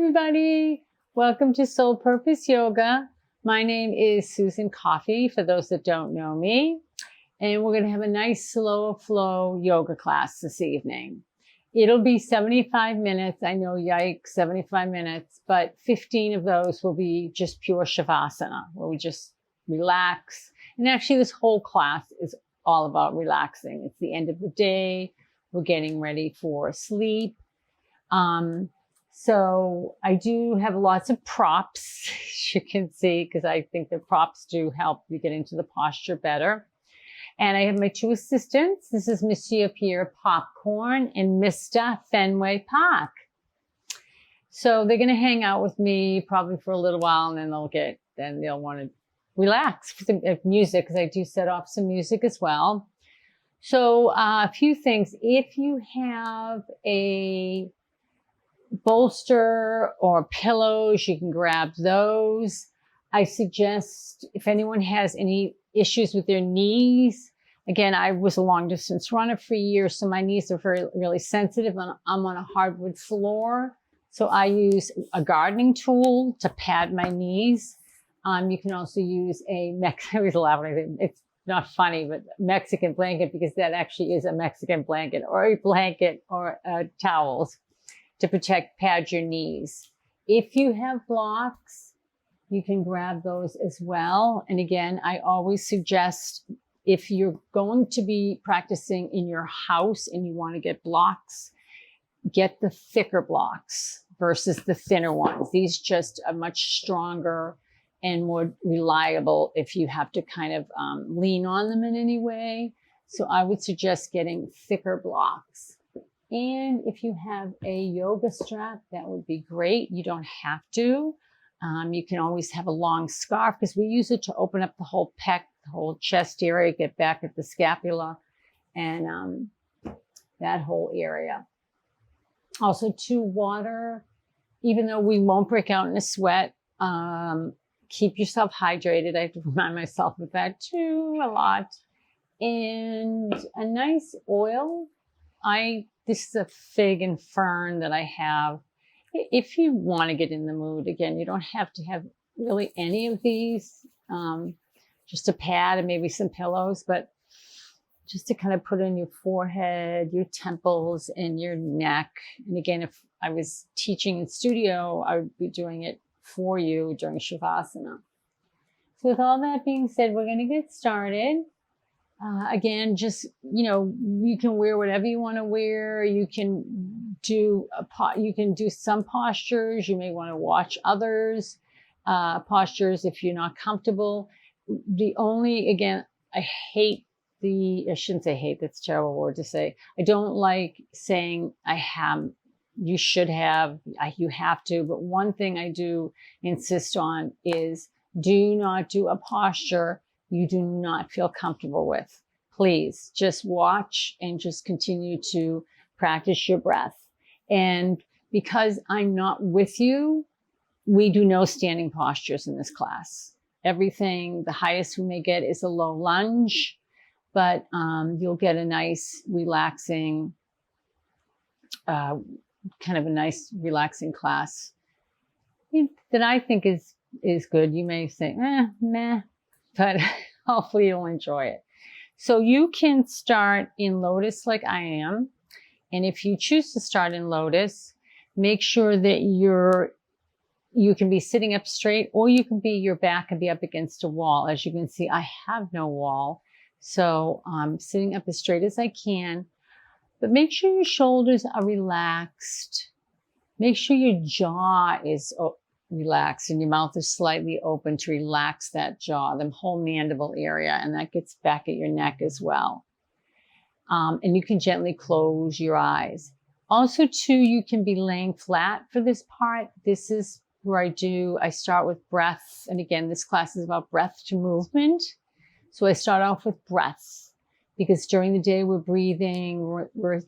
everybody. Welcome to Soul Purpose Yoga. My name is Susan Coffey, for those that don't know me. And we're going to have a nice slow flow yoga class this evening. It'll be 75 minutes. I know, yikes, 75 minutes, but 15 of those will be just pure Shavasana, where we just relax. And actually, this whole class is all about relaxing. It's the end of the day. We're getting ready for sleep. So I do have lots of props, as you can see, because I think the props do help you get into the posture better. And I have my two assistants. This is Monsieur Pierre Popcorn and Mr. Fenway Park. So they're going to hang out with me probably for a little while, and then they'll want to relax with some music, because I do set off some music as well. So a few things. If you have a bolster or pillows, you can grab those. I suggest if anyone has any issues with their knees, again, I was a long distance runner for years, so my knees are really sensitive, and I'm on a hardwood floor. So I use a gardening tool to pad my knees. You can also use it's not funny, but Mexican blanket, because that actually is a Mexican blanket, or a blanket, or towels to pad your knees. If you have blocks, you can grab those as well. And again, I always suggest, if you're going to be practicing in your house and you want to get blocks, get the thicker blocks versus the thinner ones. These just are much stronger and more reliable if you have to kind of lean on them in any way. So I would suggest getting thicker blocks. And if you have a yoga strap, that would be great. You don't have to. You can always have a long scarf, because we use it to open up the whole pec, the whole chest area, get back at the scapula, and that whole area. Also, too, water, even though we won't break out in a sweat, keep yourself hydrated. I have to remind myself of that too a lot. And a nice oil. This is a fig and fern that I have. If you want to get in the mood, again, you don't have to have really any of these, just a pad and maybe some pillows, but just to kind of put on your forehead, your temples, and your neck. And again, if I was teaching in studio, I would be doing it for you during Shavasana. So with all that being said, we're going to get started. Again, just, you can wear whatever you want to wear. You can do some postures. You may want to watch others postures if you're not comfortable. I shouldn't say hate, that's a terrible word to say. I don't like saying you should have, you have to. But one thing I do insist on is, do not do a posture you do not feel comfortable with. Please just watch and just continue to practice your breath. And because I'm not with you, we do no standing postures in this class. Everything, the highest we may get is a low lunge, but you'll get a nice relaxing, kind of a nice relaxing class that I think is good. You may say, meh, but hopefully you'll enjoy it. So you can start in lotus like I am. And if you choose to start in lotus, make sure that you can be sitting up straight, or your back can be up against a wall. As you can see, I have no wall. So I'm sitting up as straight as I can. But make sure your shoulders are relaxed. Make sure your jaw is relaxed and your mouth is slightly open to relax that jaw, the whole mandible area, and that gets back at your neck as well. And you can gently close your eyes. Also, too, you can be laying flat for this part. This is where I start with breath. And again, this class is about breath to movement. So I start off with breath, because during the day we're breathing, we're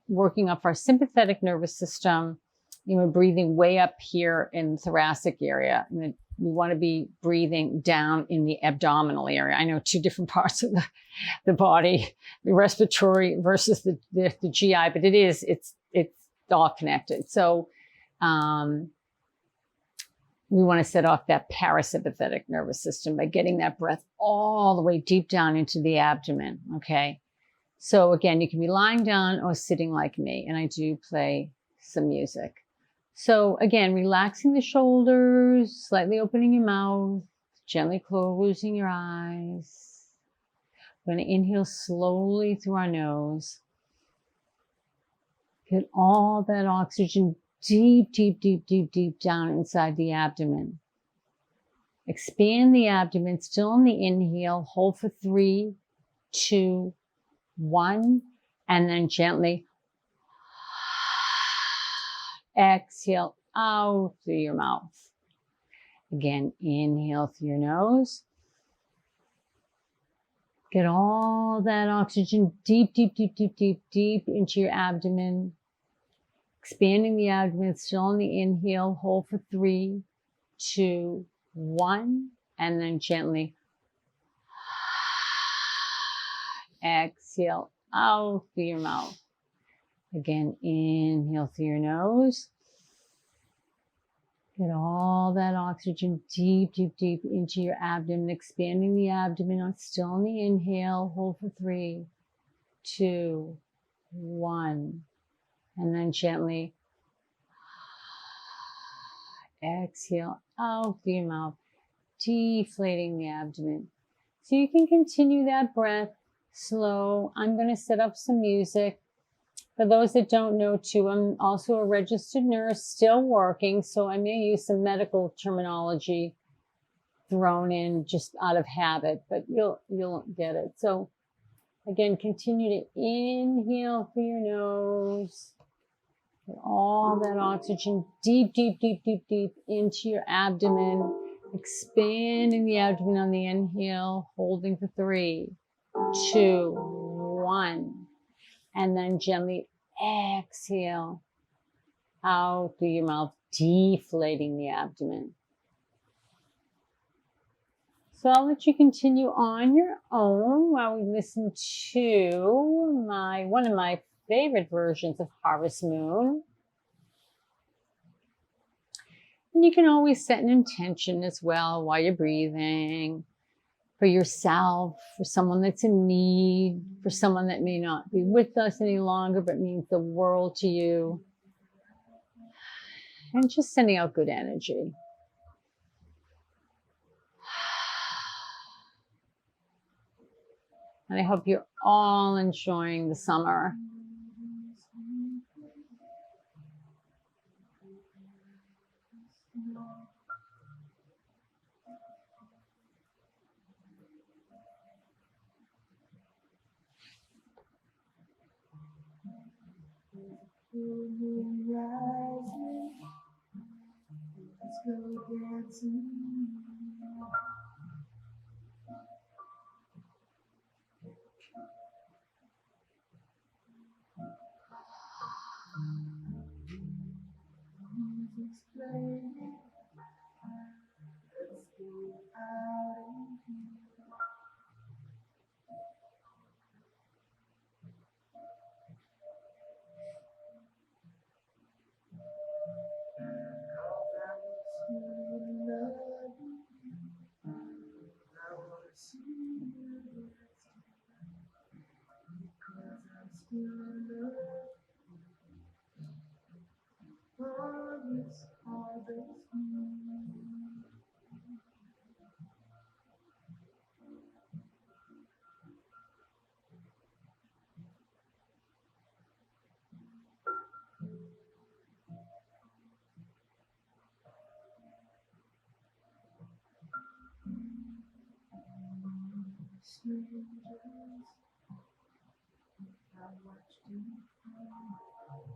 working up our sympathetic nervous system. We're breathing way up here in the thoracic area. And then we want to be breathing down in the abdominal area. I know two different parts of the body, the respiratory versus the GI, but it's all connected. So we want to set off that parasympathetic nervous system by getting that breath all the way deep down into the abdomen. Okay. So again, you can be lying down or sitting like me, and I do play some music. So again, relaxing the shoulders, slightly opening your mouth, gently closing your eyes. We're going to inhale slowly through our nose. Get all that oxygen deep, deep, deep, deep, deep down inside the abdomen. Expand the abdomen, still on the inhale. Hold for 3, 2, 1, and then gently exhale out through your mouth. Again, inhale through your nose. Get all that oxygen deep, deep, deep, deep, deep, deep into your abdomen. Expanding the abdomen, still on the inhale. Hold for 3, 2, 1, and then gently exhale out through your mouth. Again, inhale through your nose. Get all that oxygen deep, deep, deep into your abdomen, expanding the abdomen, still on the inhale. Hold for 3, 2, 1, and then gently exhale out through your mouth, deflating the abdomen. So you can continue that breath slow. I'm going to set up some music. For those that don't know too, I'm also a registered nurse, still working, so I may use some medical terminology thrown in just out of habit, but you'll get it. So again, continue to inhale through your nose. Get all that oxygen deep, deep, deep, deep, deep into your abdomen. Expanding the abdomen on the inhale, holding for 3, 2, 1. And then gently exhale out through your mouth, deflating the abdomen. So I'll let you continue on your own while we listen to one of my favorite versions of Harvest Moon. And you can always set an intention as well while you're breathing. For yourself, for someone that's in need, for someone that may not be with us any longer but means the world to you. And just sending out good energy. And I hope you're all enjoying the summer. Let's go dancing. Music's playing. Let's go out and strangers, I watched you fall.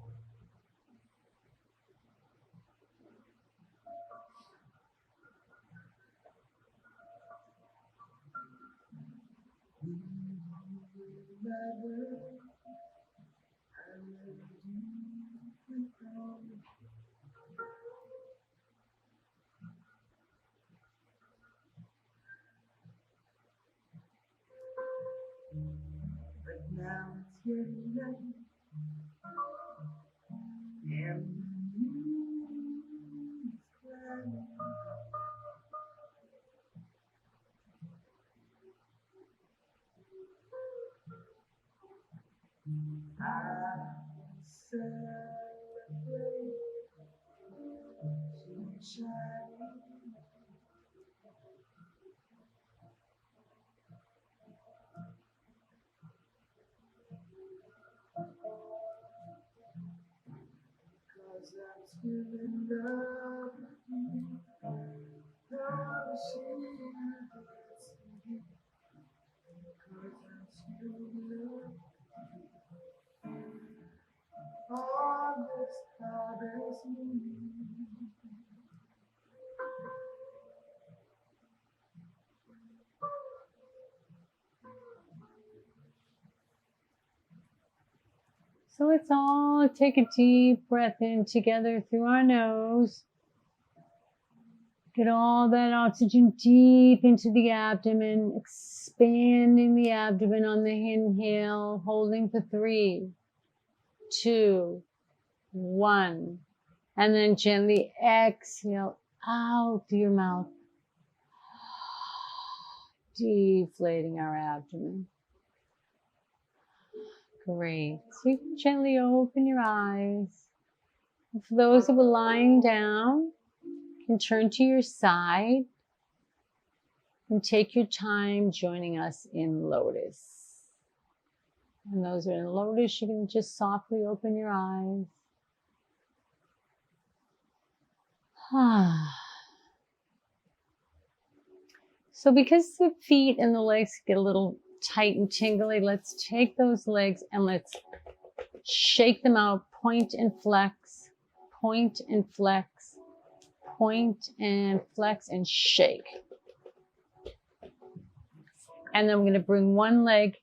But now it's getting late, and the moon is crying. So let's all take a deep breath in together through our nose. Get all that oxygen deep into the abdomen, expanding the abdomen on the inhale, holding for 3, 2, 1. And then gently exhale out through your mouth, deflating our abdomen. Great. So you can gently open your eyes. And for those that were lying down, you can turn to your side and take your time joining us in lotus. And those who are in lotus, you can just softly open your eyes. So because the feet and the legs get a little tight and tingly, let's take those legs and let's shake them out. Point and flex, point and flex, point and flex, and shake. And then I'm going to bring one leg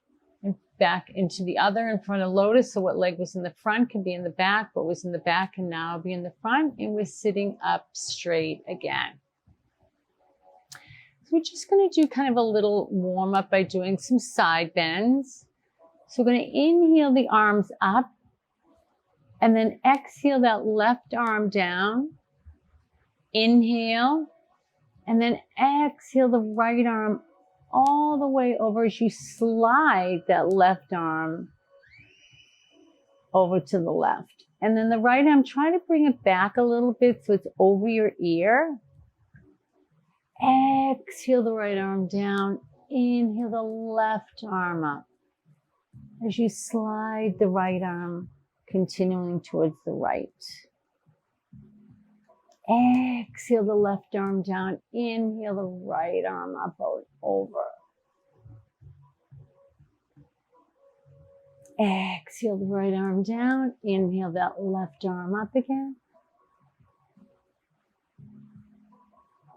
back into the other in front of lotus. So what leg was in the front can be in the back. What was in the back can now be in the front. And we're sitting up straight again. So we're just going to do kind of a little warm up by doing some side bends. So we're going to inhale the arms up and then exhale that left arm down. Inhale and then exhale the right arm all the way over as you slide that left arm over to the left. And then the right arm, try to bring it back a little bit so it's over your ear. Exhale the right arm down. Inhale the left arm up as you slide the right arm continuing towards the right. Exhale the left arm down. Inhale the right arm up over. Exhale the right arm down. Inhale that left arm up again.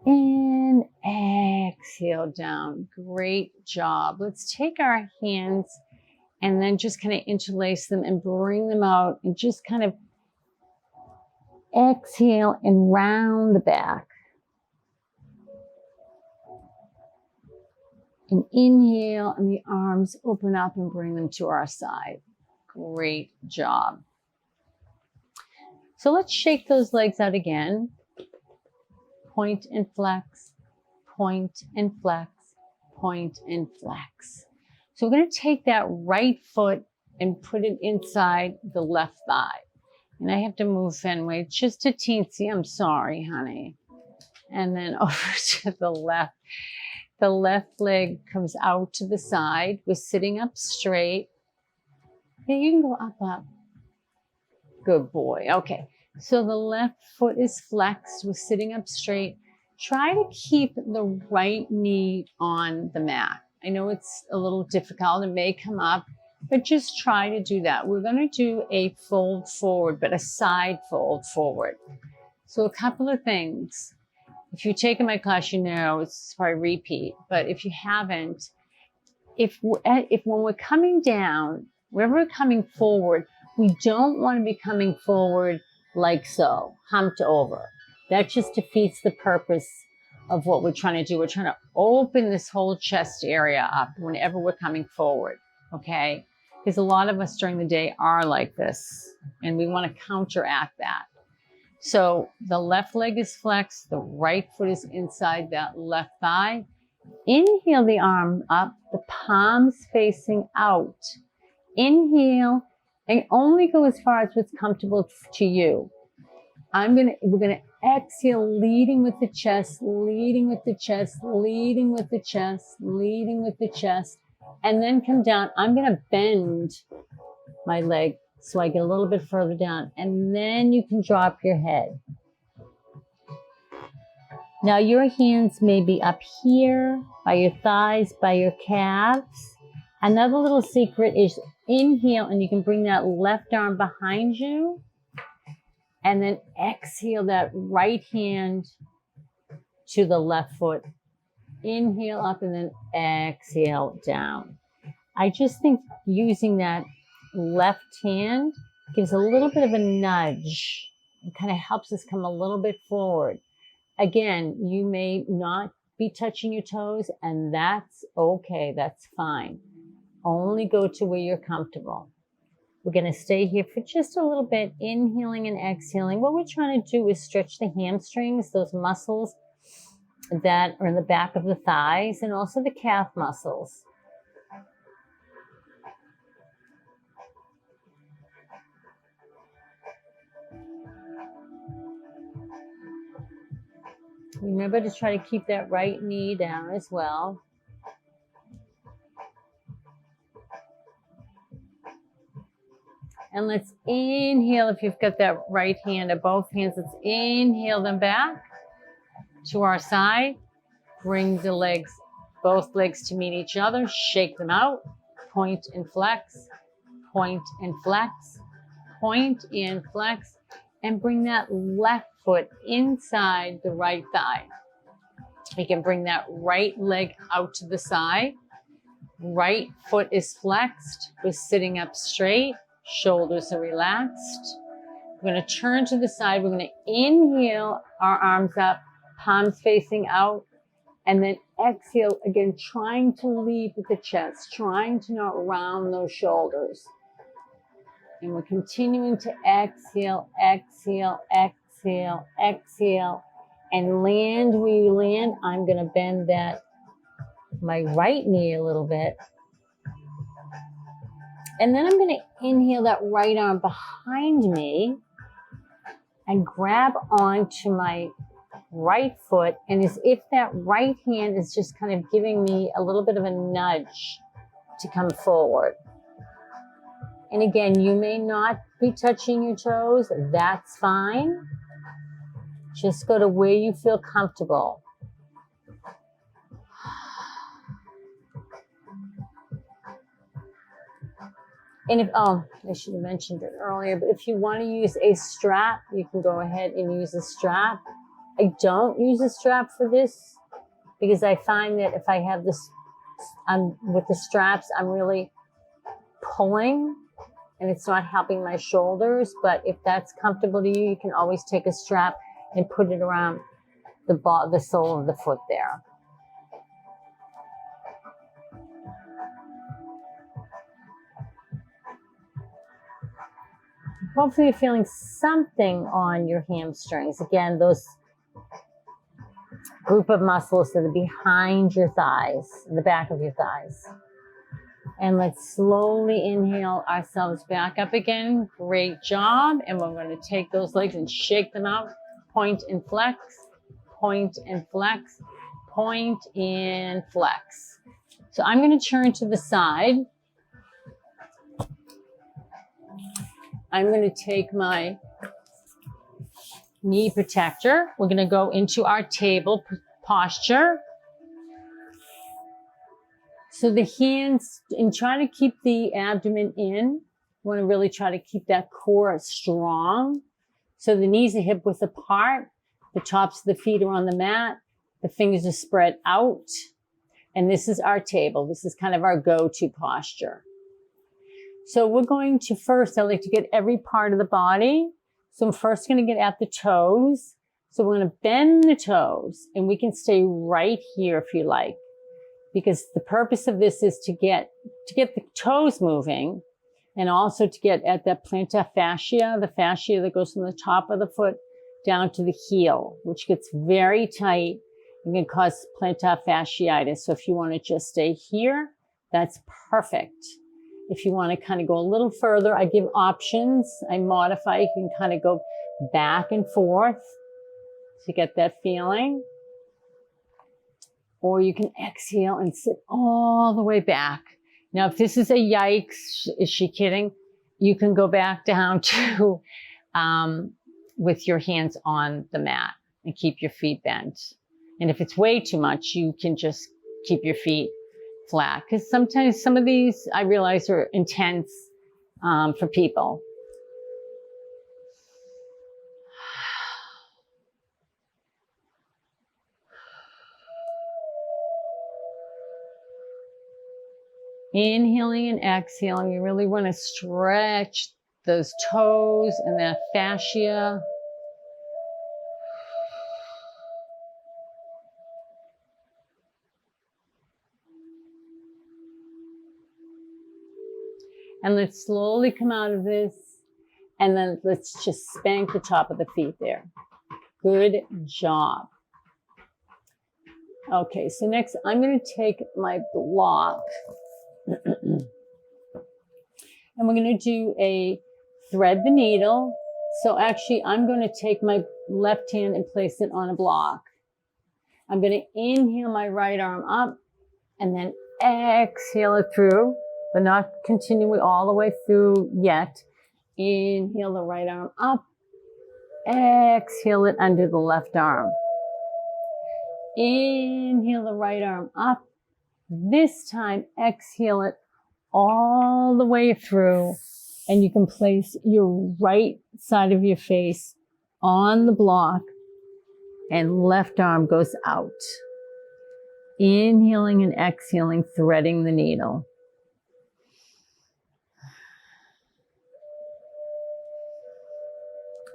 And exhale down. Great job. Let's take our hands and then just kind of interlace them and bring them out and just kind of exhale and round the back. And inhale and the arms open up and bring them to our side. Great job. So let's shake those legs out again. Point and flex, point and flex, point and flex. So we're going to take that right foot and put it inside the left thigh. And I have to move Fenway just a teensy. I'm sorry, honey. And then over to the left. The left leg comes out to the side. We're sitting up straight. Yeah, you can go up. Good boy. Okay. So the left foot is flexed. We're sitting up straight. Try to keep the right knee on the mat. I know it's a little difficult. It may come up, but just try to do that. We're going to do a fold forward, but a side fold forward. So a couple of things. If you've taken my class, you know it's probably repeat, but if you haven't, if when we're coming down, wherever we're coming forward, we don't want to be coming forward like so, humped over. That just defeats the purpose of what we're trying to do. We're trying to open this whole chest area up whenever we're coming forward, okay? Because a lot of us during the day are like this, and we want to counteract that. So the left leg is flexed, the right foot is inside that left thigh. Inhale the arm up, the palms facing out. Inhale and only go as far as what's comfortable to you. We're gonna exhale, leading with the chest, leading with the chest, leading with the chest, leading with the chest, and then come down. I'm gonna bend my leg so I get a little bit further down, and then you can drop your head. Now your hands may be up here, by your thighs, by your calves. Another little secret is inhale, and you can bring that left arm behind you, and then exhale that right hand to the left foot. Inhale up and then exhale down. I just think using that left hand gives a little bit of a nudge. It kind of helps us come a little bit forward. Again, you may not be touching your toes, and that's okay. That's fine. Only go to where you're comfortable. We're going to stay here for just a little bit, inhaling and exhaling. What we're trying to do is stretch the hamstrings, those muscles that are in the back of the thighs, and also the calf muscles. Remember to try to keep that right knee down as well. And let's inhale. If you've got that right hand or both hands, let's inhale them back to our side. Bring the legs, both legs to meet each other. Shake them out. Point and flex. Point and flex. Point and flex. And bring that left foot inside the right thigh. You can bring that right leg out to the side. Right foot is flexed. We're sitting up straight. Shoulders are relaxed. We're going to turn to the side. We're going to inhale, our arms up, palms facing out, and then exhale again, trying to lead with the chest, trying to not round those shoulders. And we're continuing to exhale, exhale, exhale, exhale, and land where you land. I'm going to bend my right knee a little bit. And then I'm going to inhale that right arm behind me and grab onto my right foot. And as if that right hand is just kind of giving me a little bit of a nudge to come forward. And again, you may not be touching your toes. That's fine. Just go to where you feel comfortable. And I should have mentioned it earlier, but if you want to use a strap, you can go ahead and use a strap. I don't use a strap for this because I find that if I have this, with the straps, I'm really pulling and it's not helping my shoulders. But if that's comfortable to you, you can always take a strap and put it around the sole of the foot there. Hopefully you're feeling something on your hamstrings. Again, those group of muscles that are behind your thighs, the back of your thighs. And let's slowly inhale ourselves back up again. Great job. And we're going to take those legs and shake them out. Point and flex, point and flex, point and flex. So I'm going to turn to the side. I'm going to take my knee protector. We're going to go into our table posture. So the hands, and try to keep the abdomen in. You want to really try to keep that core strong. So the knees are hip width apart. The tops of the feet are on the mat. The fingers are spread out. And this is our table. This is kind of our go-to posture. So we're going to first, I like to get every part of the body. So I'm first going to get at the toes. So we're going to bend the toes, and we can stay right here if you like, because the purpose of this is to get the toes moving, and also to get at that plantar fascia, the fascia that goes from the top of the foot down to the heel, which gets very tight and can cause plantar fasciitis. So if you want to just stay here, that's perfect. If you want to kind of go a little further, I give options. I modify. You can kind of go back and forth to get that feeling. Or you can exhale and sit all the way back. Now, if this is a yikes, is she kidding? You can go back down to with your hands on the mat and keep your feet bent. And if it's way too much, you can just keep your feet flat. Because sometimes some of these, I realize, are intense for people. Inhaling and exhaling, you really want to stretch those toes and that fascia. And let's slowly come out of this. And then let's just spank the top of the feet there. Good job. Okay, so next I'm going to take my block. And we're going to do a thread the needle. So actually, I'm going to take my left hand and place it on a block. I'm going to inhale my right arm up and then exhale it through, but not continuing all the way through yet. Inhale the right arm up. Exhale it under the left arm. Inhale the right arm up. This time, exhale it all the way through, and you can place your right side of your face on the block, and left arm goes out. Inhaling and exhaling, threading the needle.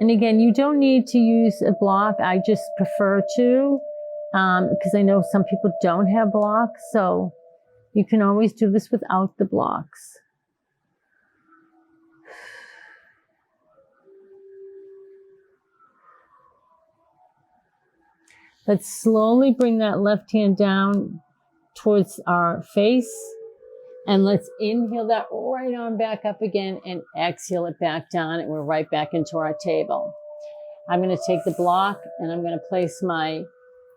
And again, you don't need to use a block. I just prefer to. Because I know some people don't have blocks, so you can always do this without the blocks. Let's slowly bring that left hand down towards our face, and let's inhale that right arm back up again and exhale it back down, and we're right back into our table. I'm going to take the block and I'm going to place my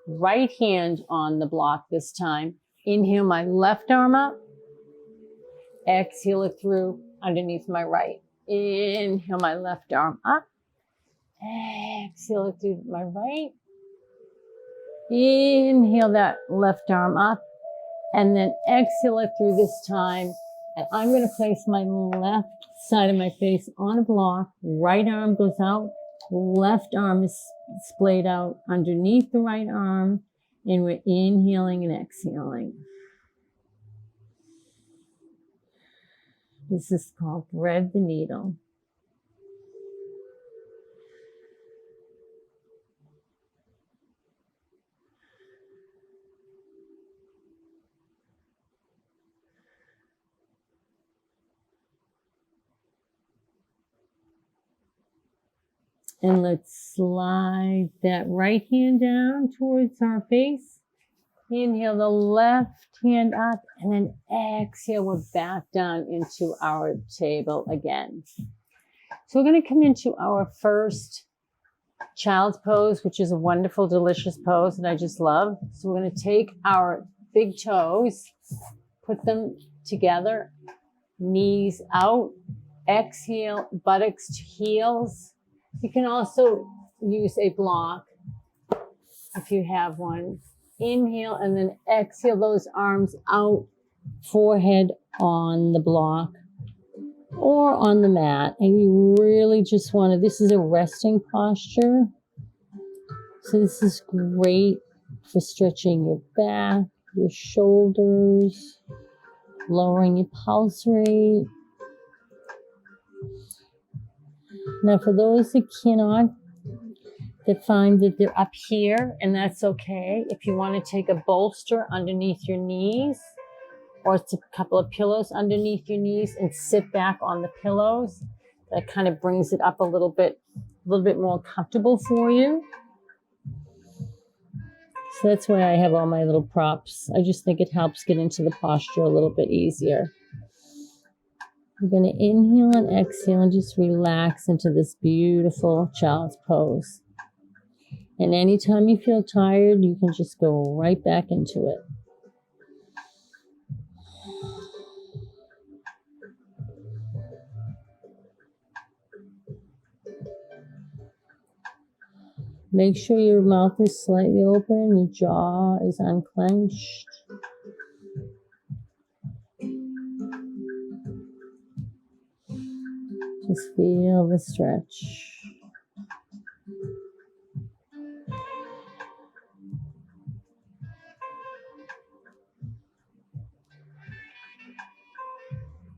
right hand on the block this time. Inhale my left arm up. Exhale it through underneath my right. Inhale my left arm up. Exhale it through my right. Inhale that left arm up. And then exhale it through this time. And I'm going to place my left side of my face on a block. Right arm goes out. Left arm is splayed out underneath the right arm, and we're inhaling and exhaling. This is called thread the needle. And let's slide that right hand down towards our face. Inhale the left hand up, and then exhale, we're back down into our table again. So we're going to come into our first child's pose, which is a wonderful, delicious pose that I just love. So we're going to take our big toes, put them together, knees out, exhale, buttocks to heels. You can also use a block if you have one. Inhale and then exhale those arms out, forehead on the block or on the mat. And you really just want to, this is a resting posture. So this is great for stretching your back, your shoulders, lowering your pulse rate. Now, for those that cannot, that find that they're up here, and that's okay. If you want to take a bolster underneath your knees, or it's a couple of pillows underneath your knees and sit back on the pillows, that kind of brings it up a little bit more comfortable for you. So that's why I have all my little props. I just think it helps get into the posture a little bit easier. We're going to inhale and exhale and just relax into this beautiful child's pose. And anytime you feel tired, you can just go right back into it. Make sure your mouth is slightly open, your jaw is unclenched. Just feel the stretch.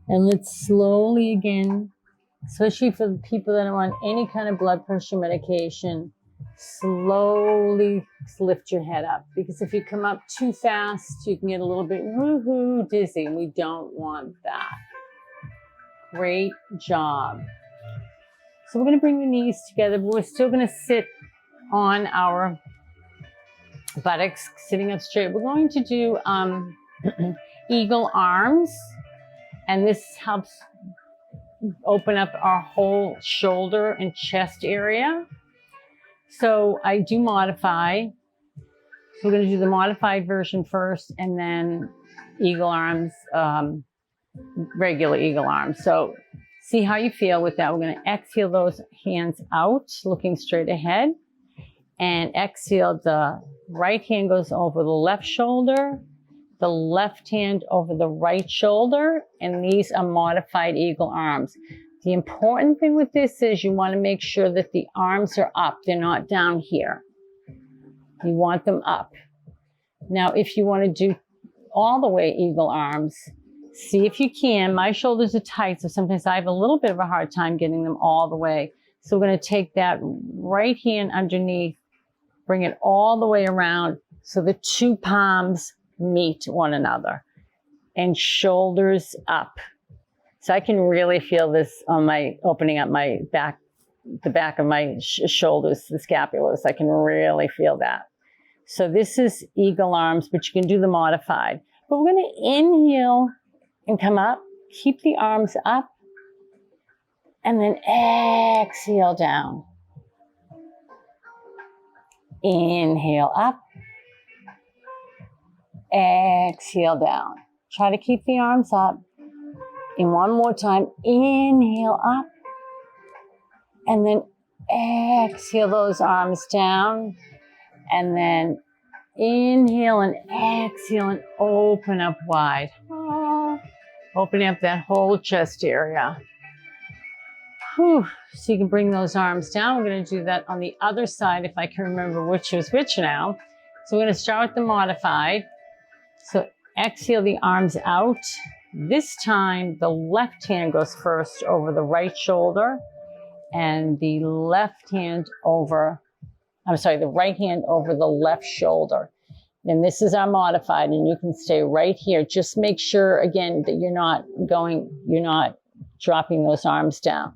And let's slowly again, especially for the people that are on any kind of blood pressure medication, slowly lift your head up. Because if you come up too fast, you can get a little bit woohoo dizzy, and we don't want that. Great job. So we're going to bring the knees together, but we're still going to sit on our buttocks, sitting up straight. We're going to do eagle arms, and this helps open up our whole shoulder and chest area. So I do modify. So we're going to do the modified version first, and then eagle arms, regular eagle arms. So see how you feel with that. We're going to exhale those hands out, looking straight ahead. And exhale, the right hand goes over the left shoulder, the left hand over the right shoulder, and these are modified eagle arms. The important thing with this is you want to make sure that the arms are up. They're not down here. You want them up. Now, if you want to do all the way eagle arms, see if you can. My shoulders are tight, so sometimes I have a little bit of a hard time getting them all the way. So we're going to take that right hand underneath, bring it all the way around so the two palms meet one another, and shoulders up. So I can really feel this on my, opening up my back, the back of my shoulders, the scapulas. I can really feel that. So this is eagle arms, but you can do the modified. But we're going to inhale and come up, keep the arms up, and then exhale down. Inhale up, exhale down. Try to keep the arms up. And one more time, inhale up, and then exhale those arms down, and then inhale and exhale and open up wide. Opening up that whole chest area. Whew. So you can bring those arms down. We're going to do that on the other side if I can remember which is which now. So we're going to start with the modified. So exhale the arms out. This time the left hand goes first over the right shoulder, and the left hand over, the right hand over the left shoulder. And this is our modified, and you can stay right here. Just make sure, again, that you're not dropping those arms down.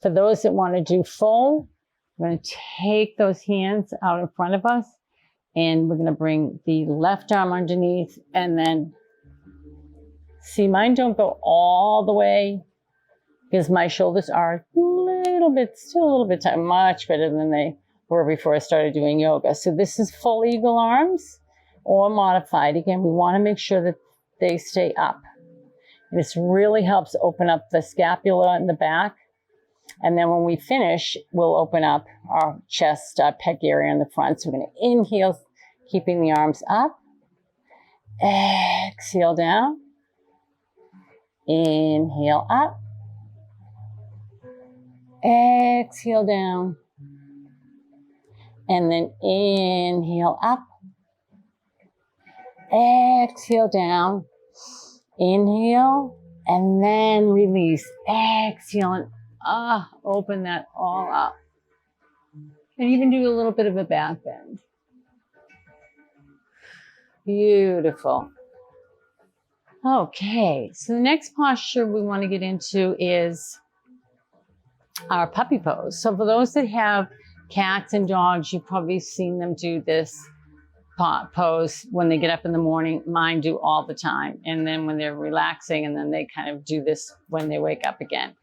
For those that want to do full, we're going to take those hands out in front of us, and we're going to bring the left arm underneath, and then see, mine don't go all the way because my shoulders are still a little bit tight, much better than they were before I started doing yoga. So this is full eagle arms or modified. Again, we want to make sure that they stay up. This really helps open up the scapula in the back. And then when we finish, we'll open up our chest, pec area in the front. So we're going to inhale, keeping the arms up. Exhale down. Inhale up. Exhale down. And then inhale up. Exhale down. Inhale. And then release. Exhale and open that all up. And even do a little bit of a back bend. Beautiful. Okay, so the next posture we want to get into is our puppy pose. So for those that have cats and dogs, you've probably seen them do this pose when they get up in the morning. Mine do all the time. And then when they're relaxing, and then they kind of do this when they wake up again.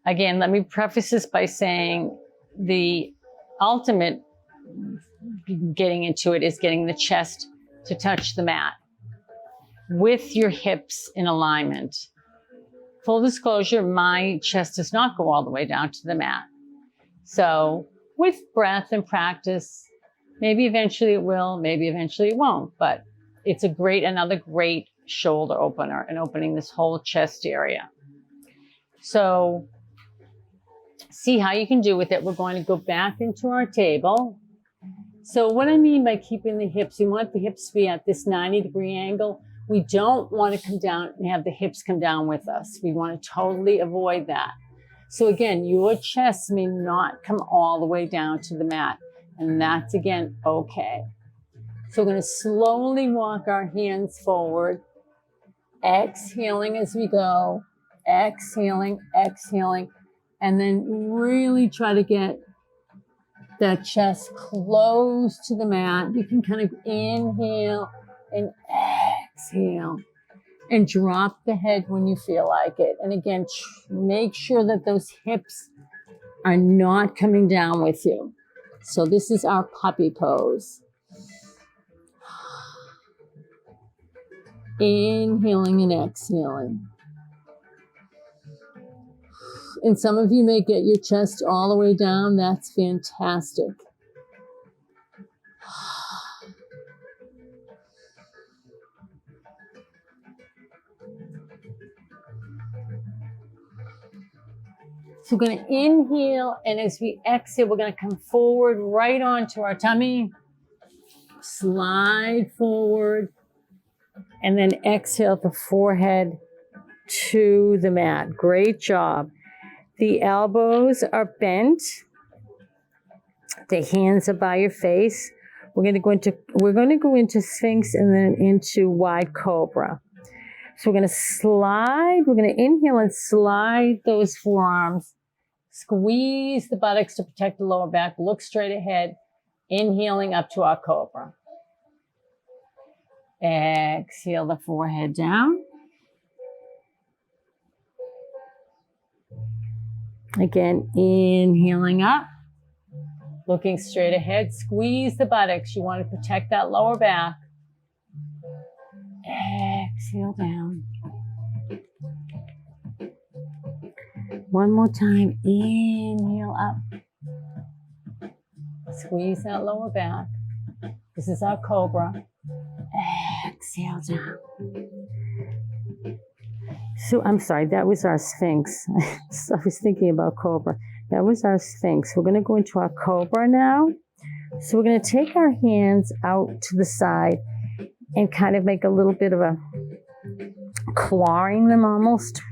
Again, let me preface this by saying the ultimate getting into it is getting the chest to touch the mat with your hips in alignment. Full disclosure, my chest does not go all the way down to the mat. So with breath and practice, maybe eventually it will, maybe eventually it won't, but it's another great shoulder opener and opening this whole chest area. So see how you can do with it. We're going to go back into our table. So what I mean by keeping the hips, we want the hips to be at this 90-degree angle. We don't want to come down and have the hips come down with us. We want to totally avoid that. So again, your chest may not come all the way down to the mat. And that's, again, okay. So we're going to slowly walk our hands forward, exhaling as we go, exhaling, exhaling, and then really try to get that chest close to the mat. You can kind of inhale and exhale and drop the head when you feel like it. And again, make sure that those hips are not coming down with you. So this is our puppy pose. Inhaling and exhaling. And some of you may get your chest all the way down. That's fantastic. So we're going to inhale, and as we exhale, we're going to come forward right onto our tummy. Slide forward, and then exhale the forehead to the mat. Great job. The elbows are bent. The hands are by your face. We're going to go into Sphinx and then into wide cobra. So we're going to slide. We're going to inhale and slide those forearms. Squeeze the buttocks to protect the lower back. Look straight ahead. Inhaling up to our cobra. Exhale the forehead down. Again, inhaling up, looking straight ahead. Squeeze the buttocks. You want to protect that lower back. Exhale down. One more time. Inhale up. Squeeze that lower back. This is our cobra. Exhale down. So I'm sorry, that was our Sphinx. I was thinking about cobra. That was our Sphinx. We're going to go into our cobra now. So we're going to take our hands out to the side and kind of make a little bit of a clawing them almost.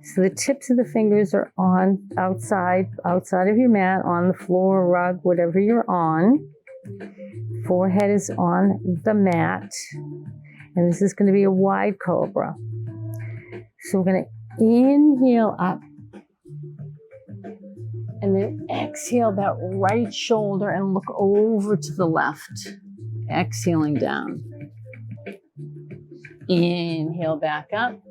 So the tips of the fingers are on outside of your mat, on the floor, rug, whatever you're on. Forehead is on the mat. And this is going to be a wide cobra. So we're going to inhale up and then exhale that right shoulder and look over to the left. Exhaling down. Inhale back up.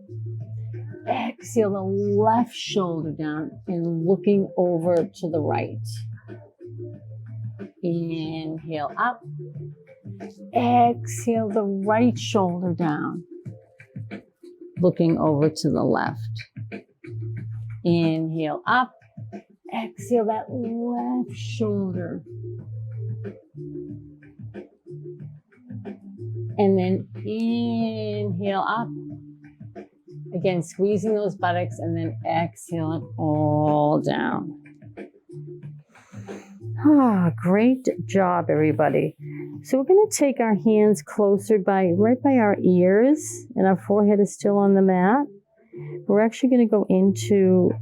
Exhale the left shoulder down and looking over to the right. Inhale up. Exhale the right shoulder down. Looking over to the left. Inhale up. Exhale that left shoulder. And then inhale up. Again, squeezing those buttocks and then exhale it all down. Great job, everybody. So we're going to take our hands closer right by our ears, and our forehead is still on the mat. We're actually going to go into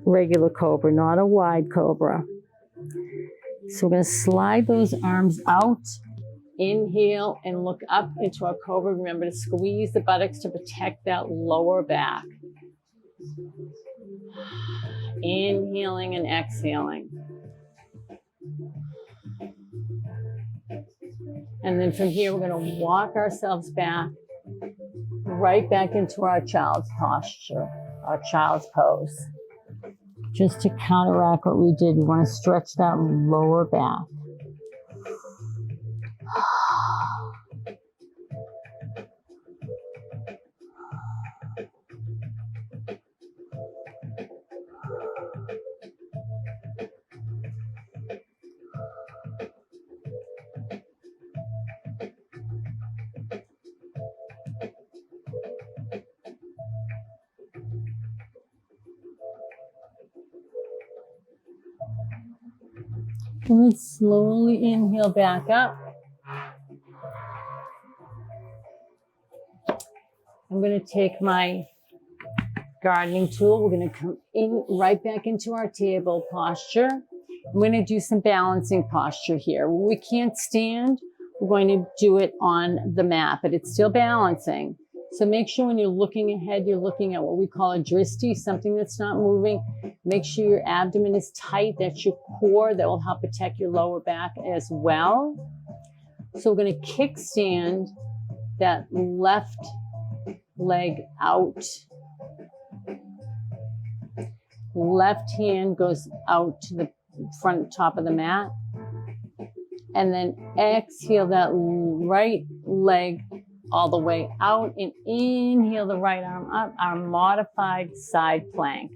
regular cobra, not a wide cobra. So we're going to slide those arms out. Inhale and look up into our cobra. Remember to squeeze the buttocks to protect that lower back. Inhaling and exhaling. And then from here, we're going to walk ourselves back, right back into our child's posture, our child's pose. Just to counteract what we did, we want to stretch that lower back. And then slowly inhale back up. I'm going to take my gardening tool. We're going to come in right back into our table posture. I'm going to do some balancing posture here. When we can't stand, we're going to do it on the mat, but it's still balancing. So make sure when you're looking ahead, you're looking at what we call a dristi, something that's not moving. Make sure your abdomen is tight. That's your core. That will help protect your lower back as well. So we're going to kickstand that left leg out. Left hand goes out to the front top of the mat. And then exhale that right leg all the way out and inhale the right arm up, our modified side plank.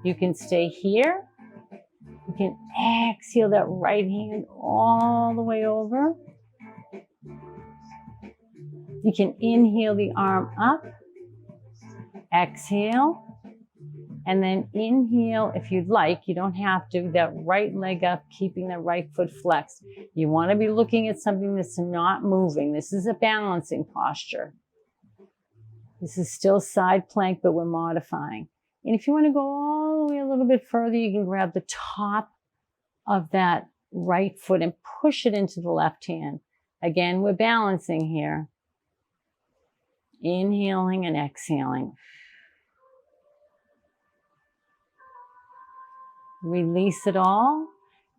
You can stay here. You can exhale that right hand all the way over. You can inhale the arm up, exhale, and then inhale if you'd like. You don't have to. That right leg up, keeping that right foot flexed. You want to be looking at something that's not moving. This is a balancing posture. This is still side plank, but we're modifying. And if you want to go all the way a little bit further, you can grab the top of that right foot and push it into the left hand. Again, we're balancing here. Inhaling and exhaling. Release it all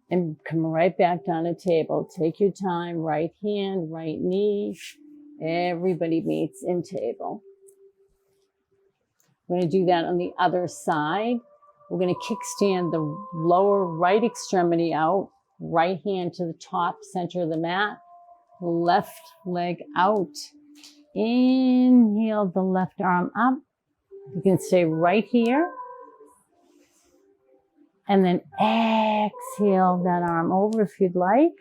and come right back down the table. Take your time, right hand, right knee. Everybody meets in table. We're going to do that on the other side. We're going to kickstand the lower right extremity out, right hand to the top center of the mat, left leg out. Inhale the left arm up. You can stay right here. And then exhale that arm over if you'd like.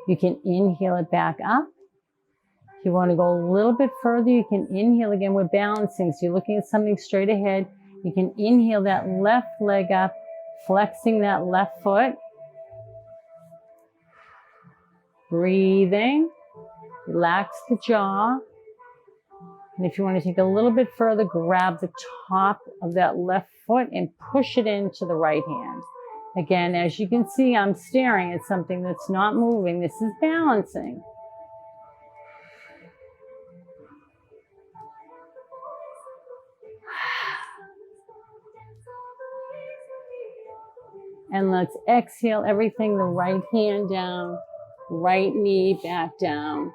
You can inhale it back up. If you want to go a little bit further, you can inhale again. We're balancing. So you're looking at something straight ahead. You can inhale that left leg up, flexing that left foot. Breathing. Relax the jaw. And if you want to take a little bit further, grab the top of that left foot and push it into the right hand. Again, as you can see, I'm staring at something that's not moving. This is balancing. And let's exhale everything, the right hand down, right knee back down.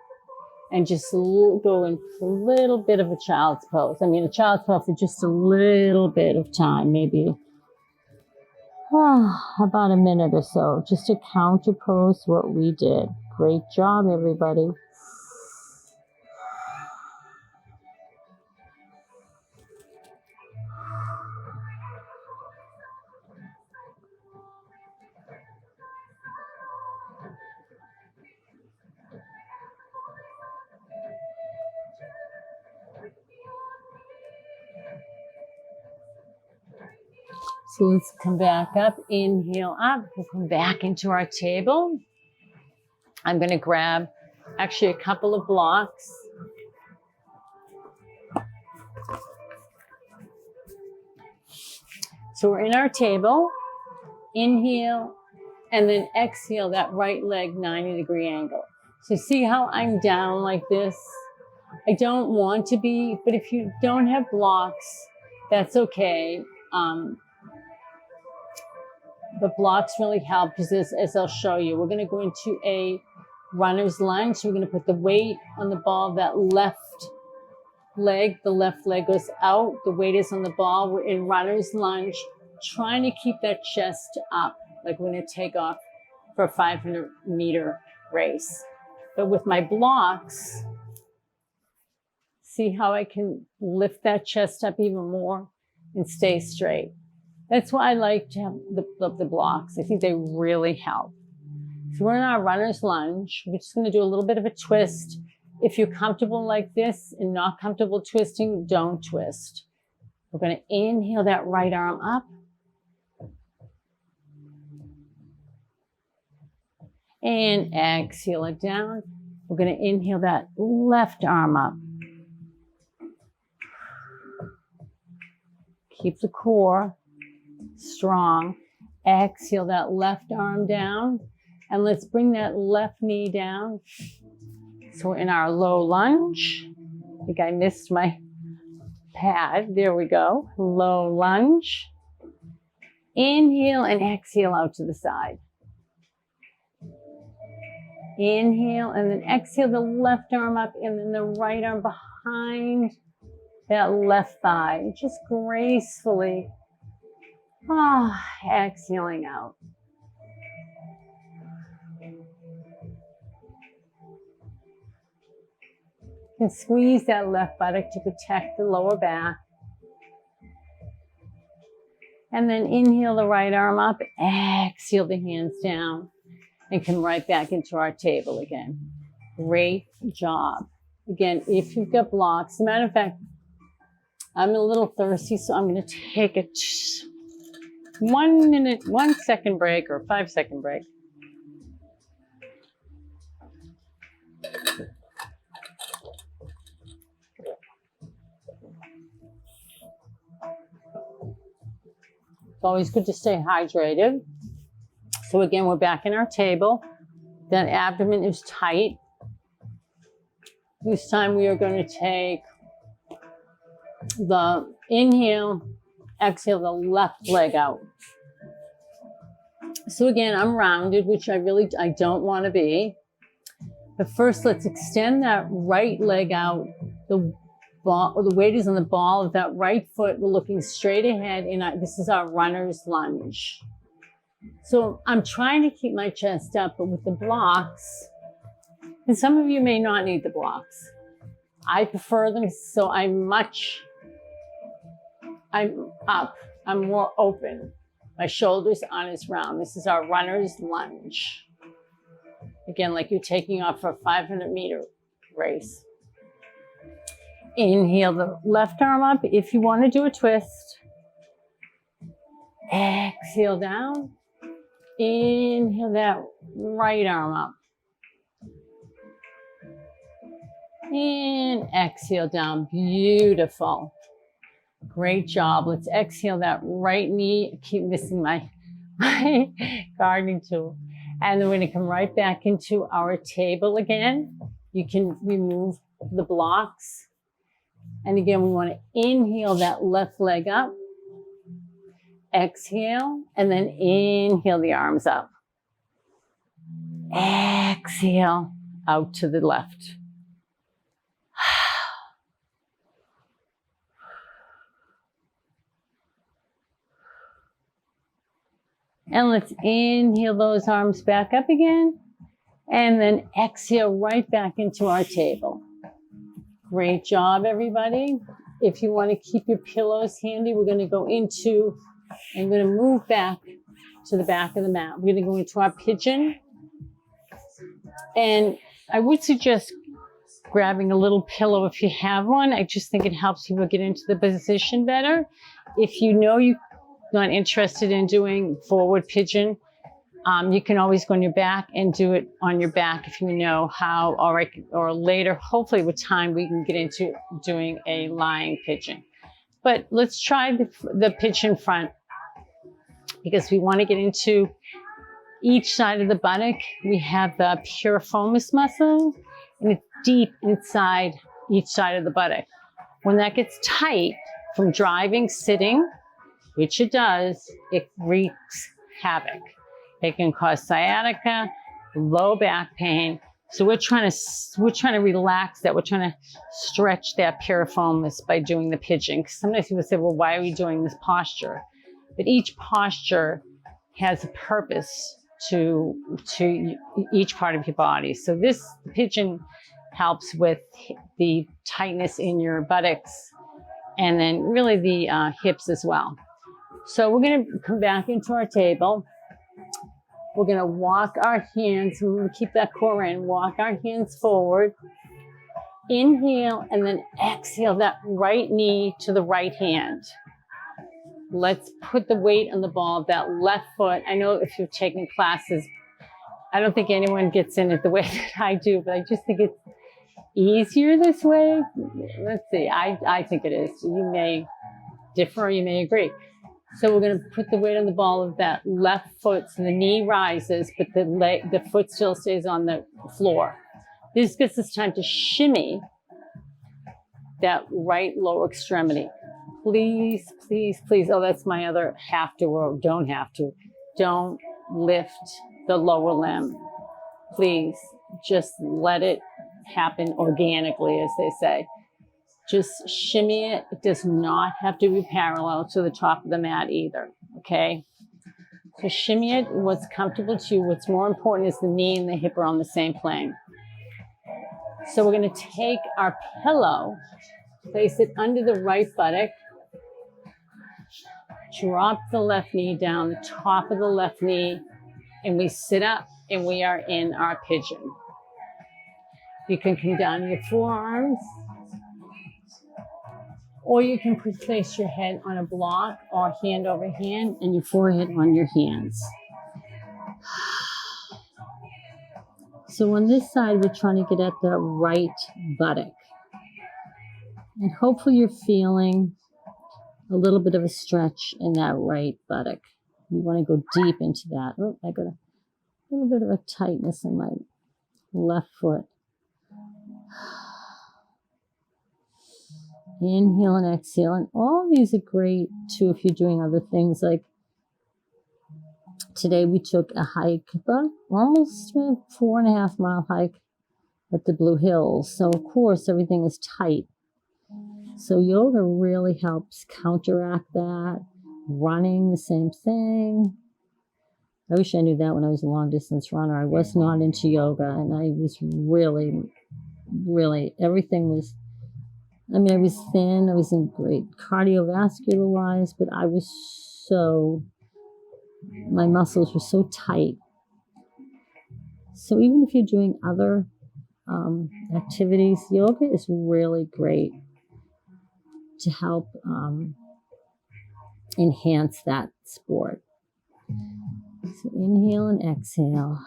And just go in a little bit of a child's pose. I mean, a child's pose for just a little bit of time, maybe about a minute or so, just to counterpose what we did. Great job, everybody. So let's come back up, inhale up. We'll come back into our table. I'm going to grab actually a couple of blocks. So we're in our table. Inhale and then exhale that right leg 90-degree angle. So see how I'm down like this? I don't want to be, but if you don't have blocks, that's okay. But blocks really help because as I'll show you, we're going to go into a runner's lunge. So we're going to put the weight on the ball of that left leg. The left leg goes out. The weight is on the ball. We're in runner's lunge, trying to keep that chest up, like we're going to take off for a 500-meter race. But with my blocks, see how I can lift that chest up even more and stay straight. That's why I like to have the blocks. I think they really help. So we're in our runner's lunge. We're just going to do a little bit of a twist. If you're comfortable like this and not comfortable twisting, don't twist. We're going to inhale that right arm up. And exhale it down. We're going to inhale that left arm up. Keep the core strong. Exhale that left arm down. And let's bring that left knee down. So we're in our low lunge. I think I missed my pad. There we go. Low lunge. Inhale and exhale out to the side. Inhale and then exhale the left arm up and then the right arm behind that left thigh. Just gracefully exhaling out. And squeeze that left buttock to protect the lower back. And then inhale the right arm up, exhale the hands down, and come right back into our table again. Great job. Again, if you've got blocks, as a matter of fact, I'm a little thirsty, so I'm going to take a 1 second break or 5-second break. It's always good to stay hydrated. So again, we're back in our table. That abdomen is tight. This time we are going to take the inhale, exhale the left leg out. So again, I'm rounded, which I don't want to be. But first, let's extend that right leg out. The weight is on the ball of that right foot. We're looking straight ahead, and this is our runner's lunge. So I'm trying to keep my chest up, but with the blocks, and some of you may not need the blocks. I prefer them, so I'm up. I'm more open. My shoulders aren't as round. This is our runner's lunge. Again, like you're taking off for a 500-meter race. Inhale the left arm up if you want to do a twist. Exhale down. Inhale that right arm up. And exhale down. Beautiful. Great job. Let's exhale that right knee. I keep missing my gardening tool. And then we're going to come right back into our table again. You can remove the blocks. And again, we want to inhale that left leg up. Exhale, and then inhale the arms up. Exhale, out to the left. And let's inhale those arms back up again. And then exhale right back into our table. Great job, everybody. If you want to keep your pillows handy, we're going to go into, I'm going to move back to the back of the mat. We're going to go into our pigeon. And I would suggest grabbing a little pillow if you have one. I just think it helps people get into the position better. If you know you're not interested in doing forward pigeon, you can always go on your back and do it on your back if you know how, or later, hopefully with time, we can get into doing a lying pigeon. But let's try the pigeon front because we want to get into each side of the buttock. We have the piriformis muscle and it's deep inside each side of the buttock. When that gets tight from driving, sitting, which it does, it wreaks havoc. It can cause sciatica, low back pain. So we're trying to relax that. We're trying to stretch that piriformis by doing the pigeon. Because sometimes people say, well, why are we doing this posture? But each posture has a purpose to each part of your body. So the pigeon helps with the tightness in your buttocks and then really the hips as well. So we're going to come back into our table. We're going to walk our hands, we're going to keep that core in, walk our hands forward. Inhale and then exhale that right knee to the right hand. Let's put the weight on the ball of that left foot. I know if you've taken classes, I don't think anyone gets in it the way that I do, but I just think it's easier this way. Let's see, I think it is. You may differ or you may agree. So we're going to put the weight on the ball of that left foot so the knee rises, but the foot still stays on the floor. This gives us time to shimmy that right lower extremity. Please, please, please. Oh, that's my other have to or don't have to. Don't lift the lower limb. Please, just let it happen organically, as they say. Just shimmy it. It does not have to be parallel to the top of the mat either, okay? So shimmy it, what's comfortable to you. What's more important is the knee and the hip are on the same plane. So we're going to take our pillow, place it under the right buttock, drop the left knee down, the top of the left knee, and we sit up and we are in our pigeon. You can come down to your forearms, or you can place your head on a block or hand over hand and your forehead on your hands. So on this side, we're trying to get at the right buttock. And hopefully you're feeling a little bit of a stretch in that right buttock. You want to go deep into that. Oh, I got a little bit of a tightness in my left foot. Inhale and exhale. And all of these are great too if you're doing other things. Like today we took a hike, about almost a 4.5 mile hike at the Blue Hills. So of course everything is tight. So yoga really helps counteract that. Running, the same thing. I wish I knew that when I was a long distance runner. I was not into yoga and I was really, everything was, I was thin, I was in great cardiovascular wise, but I was my muscles were so tight. So even if you're doing other activities, yoga is really great to help enhance that sport. So inhale and exhale.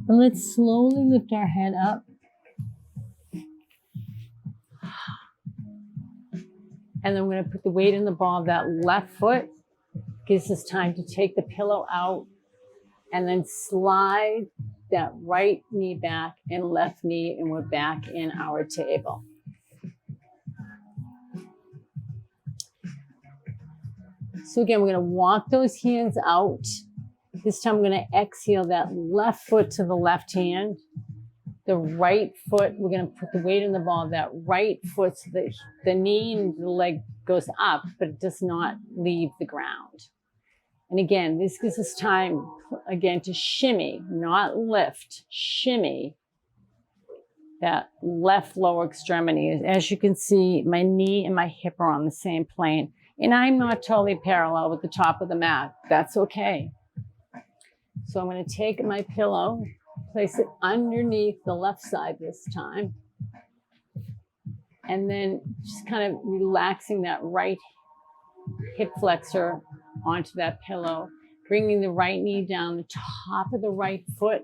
And let's slowly lift our head up. And then we're going to put the weight in the ball of that left foot. Gives us time to take the pillow out and then slide that right knee back and left knee, and we're back in our table. So again, we're going to walk those hands out. This time we're going to exhale that left foot to the left hand. The right foot, we're going to put the weight in the ball of that right foot so that the knee and the leg goes up, but it does not leave the ground. And again, this gives us time, again, to shimmy, not lift, shimmy that left lower extremity. As you can see, my knee and my hip are on the same plane. And I'm not totally parallel with the top of the mat. That's okay. So I'm going to take my pillow, place it underneath the left side this time. And then just kind of relaxing that right hip flexor onto that pillow, bringing the right knee down, the top of the right foot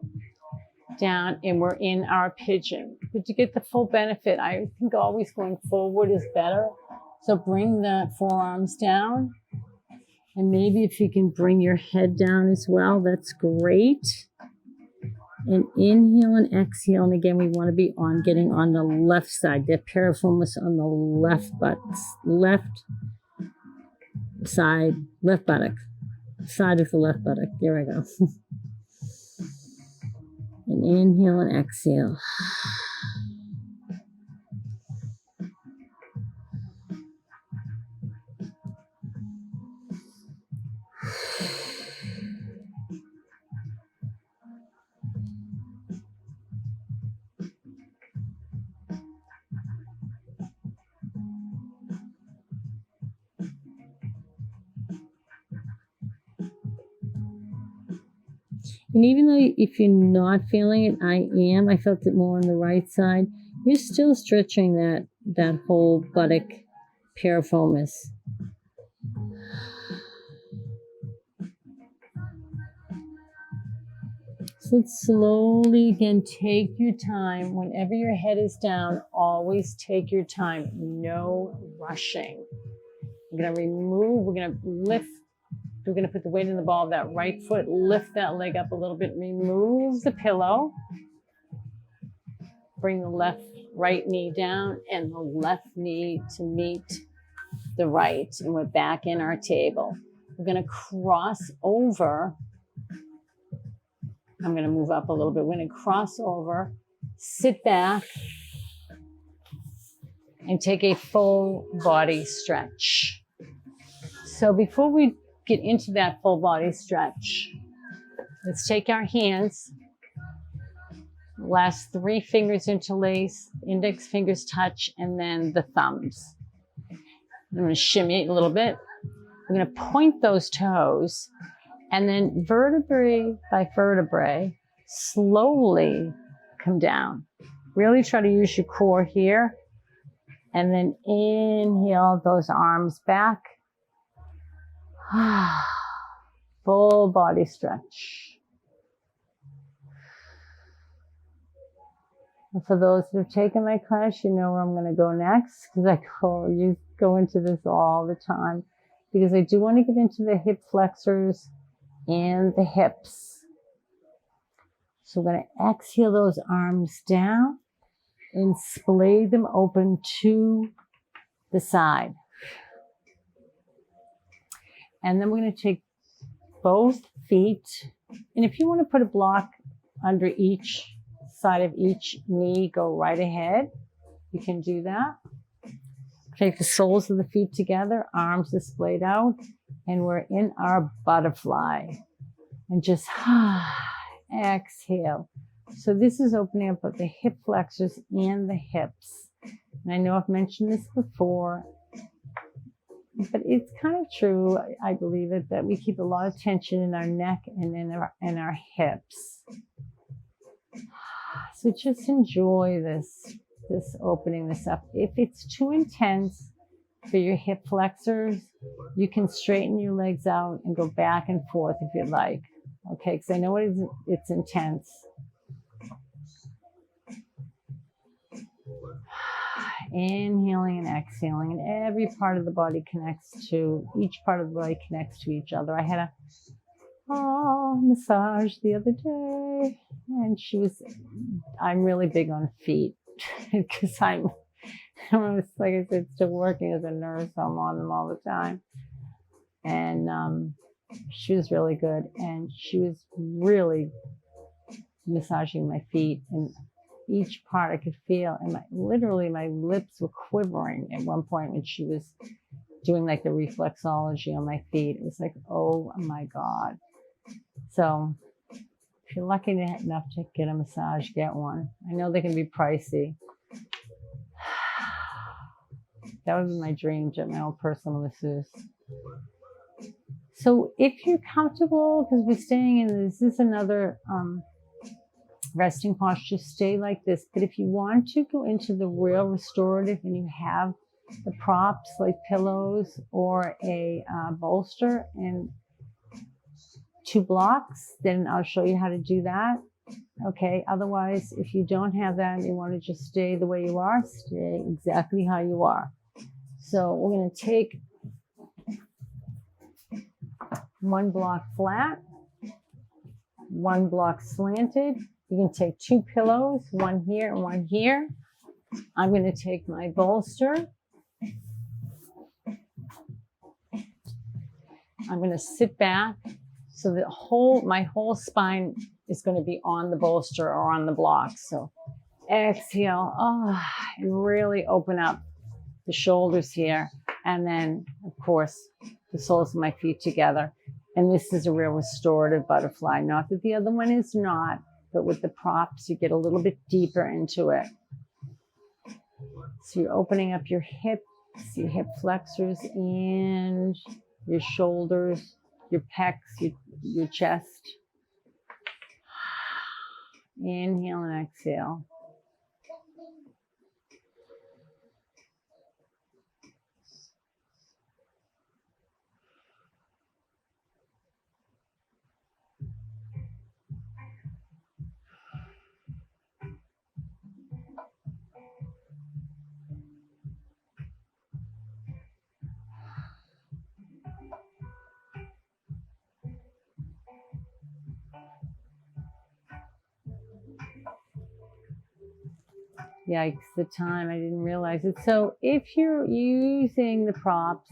down, and we're in our pigeon. But to get the full benefit, I think always going forward is better. So bring the forearms down, and maybe if you can bring your head down as well, that's great. And inhale and exhale. And again, we want to be getting on the left side. The piriformis on the left side, left buttock. Side of the left buttock. There we go. And inhale and exhale. And even though if you're not feeling it, I felt it more on the right side, you're still stretching that whole buttock piriformis. So slowly, again, take your time. Whenever your head is down, always take your time. No rushing. We're going to remove, we're going to lift. We're going to put the weight in the ball of that right foot, lift that leg up a little bit, remove the pillow, bring the right knee down and the left knee to meet the right. And we're back in our table. We're going to cross over. I'm going to move up a little bit. We're going to cross over, sit back, and take a full body stretch. So before we get into that full body stretch, let's take our hands, last 3 fingers interlace, index fingers touch, and then the thumbs. I'm going to shimmy a little bit. We're going to point those toes, and then vertebrae by vertebrae, slowly come down. Really try to use your core here, and then inhale those arms back. Full body stretch. And for those who have taken my class, you know where I'm going to go next, because I go into this all the time, because I do want to get into the hip flexors and the hips. So we're going to exhale those arms down and splay them open to the side. And then we're going to take both feet, and if you want to put a block under each side of each knee, go right ahead. You can do that. Take the soles of the feet together, arms displayed out, and we're in our butterfly. And just exhale. So this is opening up both the hip flexors and the hips. And I know I've mentioned this before, but it's kind of true, I believe it, that we keep a lot of tension in our neck and in our hips. So just enjoy this opening this up. If it's too intense for your hip flexors, you can straighten your legs out and go back and forth if you'd like. Okay, because I know it's intense. Inhaling and exhaling, and every part of the body each part of the body connects to each other. I had a massage the other day, and I'm really big on feet because like I said, still working as a nurse. I'm on them all the time. And she was really good, and she was really massaging my feet, and each part I could feel, and literally my lips were quivering at one point when she was doing like the reflexology on my feet. It was like, oh my God. So if you're lucky enough to get a massage, get one. I know they can be pricey. That would be my dream, to get my own personal masseuse. So if you're comfortable, because we're staying in this is another resting posture, stay like this. But if you want to go into the real restorative and you have the props like pillows or a bolster and 2 blocks, then I'll show you how to do that. Okay, otherwise, if you don't have that and you want to just stay the way you are, stay exactly how you are. So we're going to take 1 block flat, 1 block slanted, You can take 2 pillows, one here and one here. I'm going to take my bolster. I'm going to sit back so that my whole spine is going to be on the bolster or on the block. So exhale, and really open up the shoulders here. And then, of course, the soles of my feet together. And this is a real restorative butterfly. Not that the other one is not, but with the props, you get a little bit deeper into it. So you're opening up your hips, your hip flexors, and your shoulders, your pecs, your chest. Inhale and exhale. Yikes, the time, I didn't realize it. So if you're using the props,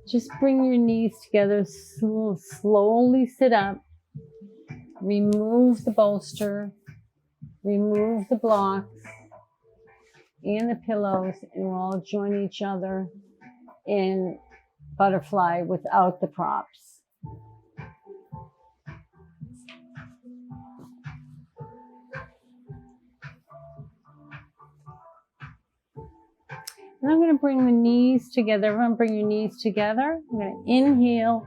just bring your knees together, slowly sit up, remove the bolster, remove the blocks and the pillows, and we'll all join each other in butterfly without the props. And I'm going to bring the knees together. Everyone bring your knees together. I'm going to inhale,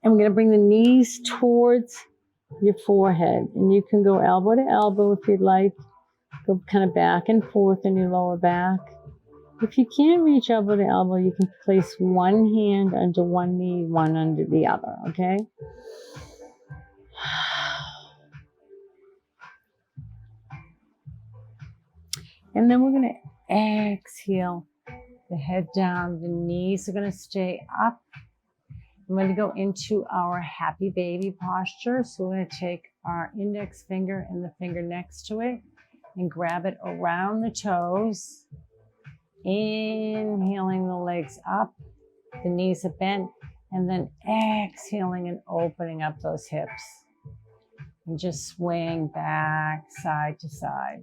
and we're going to bring the knees towards your forehead. And you can go elbow to elbow if you'd like. Go kind of back and forth in your lower back. If you can't reach elbow to elbow, you can place one hand under one knee, one under the other, okay? And then we're going to exhale. The head down, the knees are going to stay up. I'm going to go into our happy baby posture. So we're going to take our index finger and the finger next to it and grab it around the toes. Inhaling the legs up, the knees are bent, and then exhaling and opening up those hips. And just swaying back side to side.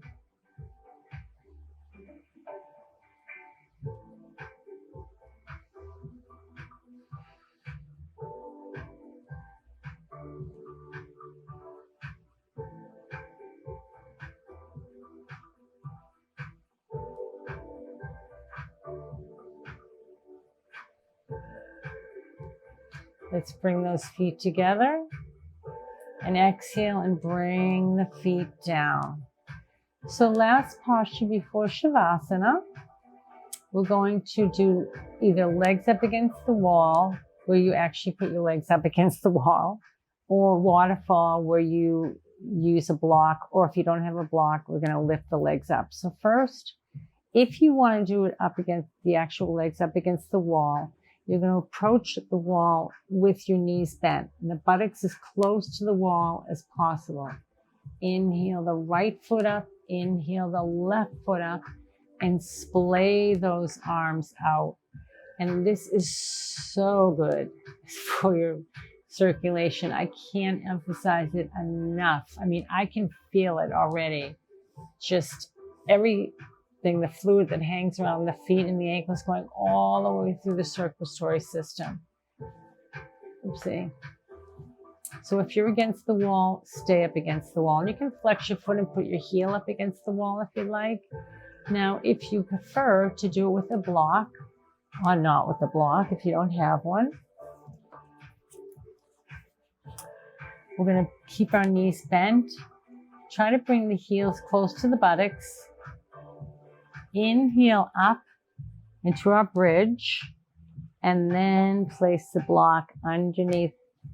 Let's bring those feet together and exhale and bring the feet down. So last posture before Shavasana, we're going to do either legs up against the wall, where you actually put your legs up against the wall, or waterfall, where you use a block, or if you don't have a block, we're going to lift the legs up. So first, if you want to do it up against the actual legs up against the wall, you're going to approach the wall with your knees bent, and the buttocks as close to the wall as possible. Inhale the right foot up, inhale the left foot up, and splay those arms out. And this is so good for your circulation. I can't emphasize it enough. I mean, I can feel it already. Just everything, the fluid that hangs around the feet and the ankles going all the way through the circulatory system. Oopsie. So if you're against the wall, stay up against the wall. And you can flex your foot and put your heel up against the wall if you'd like. Now, if you prefer to do it with a block, or not with a block if you don't have one, we're going to keep our knees bent. Try to bring the heels close to the buttocks. Inhale up into our bridge, and then place the block underneath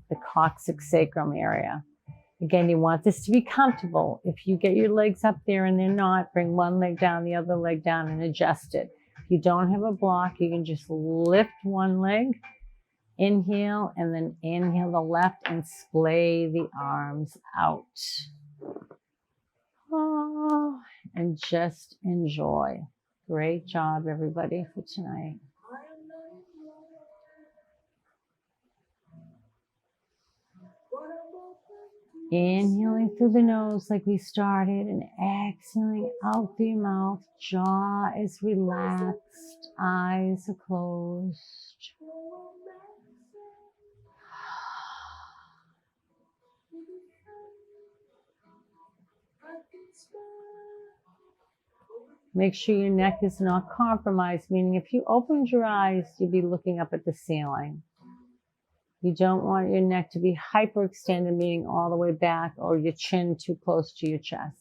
the coccyx sacrum area. Again, you want this to be comfortable. If you get your legs up there and they're not, bring one leg down, the other leg down, and adjust it. If you don't have a block, you can just lift one leg, inhale, and then inhale the left and splay the arms out. Oh, and just enjoy. Great job, everybody, for tonight. Inhaling through the nose like we started and exhaling out through your mouth. Jaw is relaxed, eyes are closed. Make sure your neck is not compromised, meaning if you opened your eyes, you'd be looking up at the ceiling. You don't want your neck to be hyperextended, meaning all the way back, or your chin too close to your chest.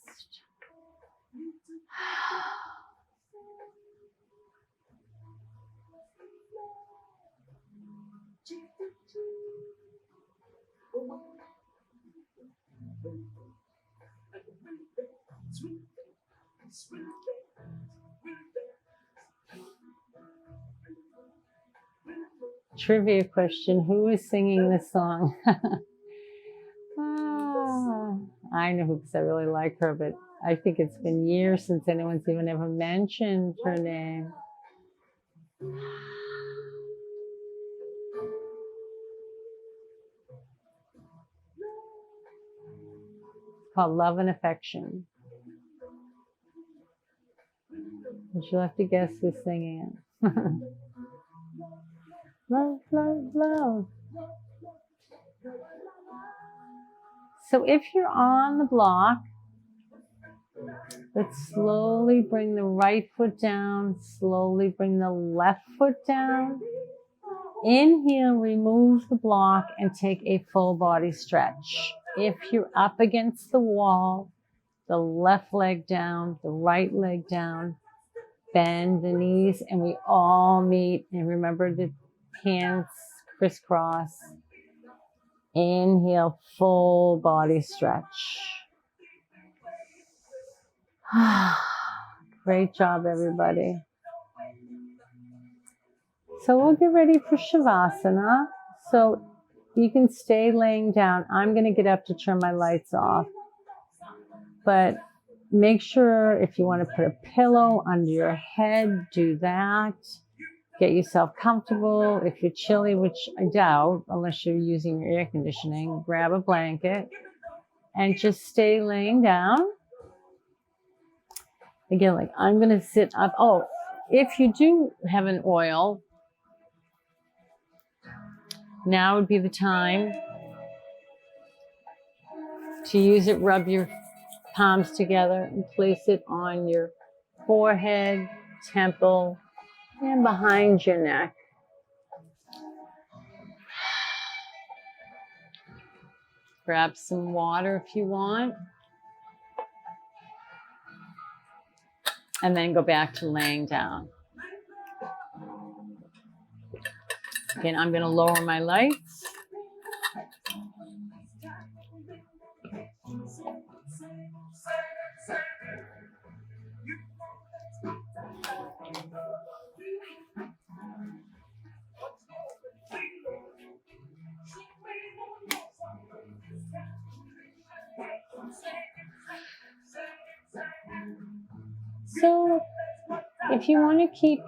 Trivia question, who is singing this song? I know who, because I really like her, but I think it's been years since anyone's even ever mentioned her name. It's called Love and Affection. And you'll have to guess who's singing it. Love, love, love. So if you're on the block, let's slowly bring the right foot down, slowly bring the left foot down. Inhale, remove the block and take a full body stretch. If you're up against the wall, the left leg down, the right leg down, bend the knees, and we all meet. And remember the hands crisscross. Inhale, full body stretch. Great job, everybody. So we'll get ready for Shavasana. So you can stay laying down. I'm going to get up to turn my lights off. But make sure if you want to put a pillow under your head, do that. Get yourself comfortable. If you're chilly, which I doubt, unless you're using your air conditioning, grab a blanket and just stay laying down. Again, like I'm going to sit up. Oh, if you do have an oil, now would be the time to use it. Rub your palms together and place it on your forehead, temple, and behind your neck. Grab some water if you want. And then go back to laying down. Again, I'm going to lower my lights. So if you want to keep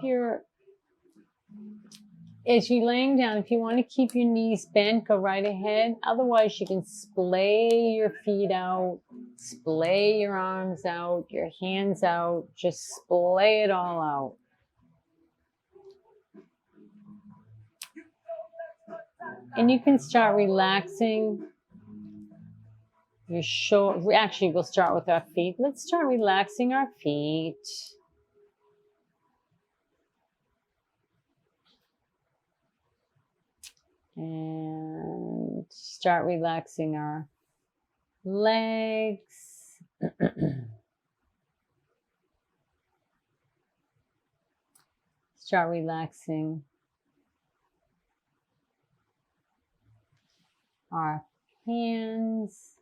as you're laying down, if you want to keep your knees bent, go right ahead. Otherwise, you can splay your feet out, splay your arms out, your hands out, just splay it all out. And you can start relaxing your shoulders. Actually, we'll start with our feet. Let's start relaxing our feet. And start relaxing our legs. Start relaxing our hands.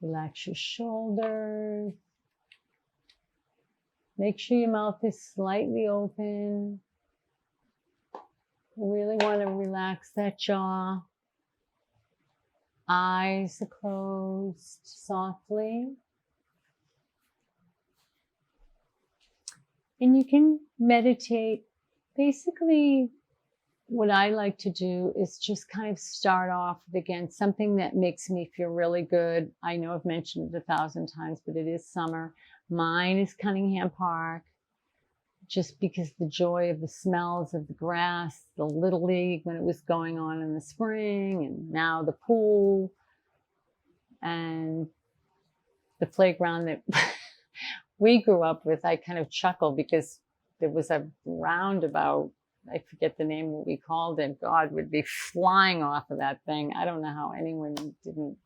Relax your shoulders. Make sure your mouth is slightly open. You really want to relax that jaw. Eyes are closed softly. And you can meditate. Basically, what I like to do is just kind of start off with, again, something that makes me feel really good. I know I've mentioned it 1,000 times, but it is summer. Mine is Cunningham Park, just because the joy of the smells of the grass, the Little League when it was going on in the spring, and now the pool and the playground that we grew up with. I kind of chuckle because there was a roundabout. I forget the name, what we called it. God would be flying off of that thing. I don't know how anyone didn't.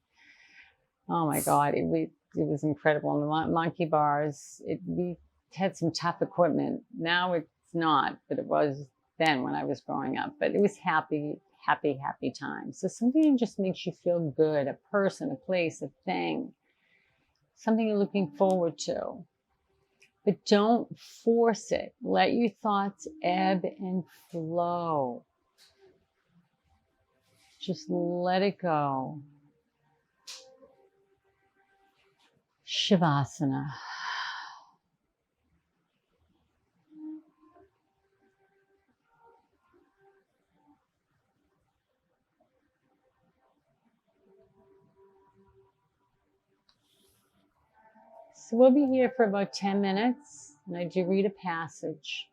Oh my God, it was incredible. And the monkey bars, we had some tough equipment. Now it's not, but it was then when I was growing up. But it was happy, happy, happy times. So something that just makes you feel good, a person, a place, a thing, something you're looking forward to. But don't force it. Let your thoughts ebb and flow. Just let it go. Shavasana. So we'll be here for about 10 minutes, and I do read a passage.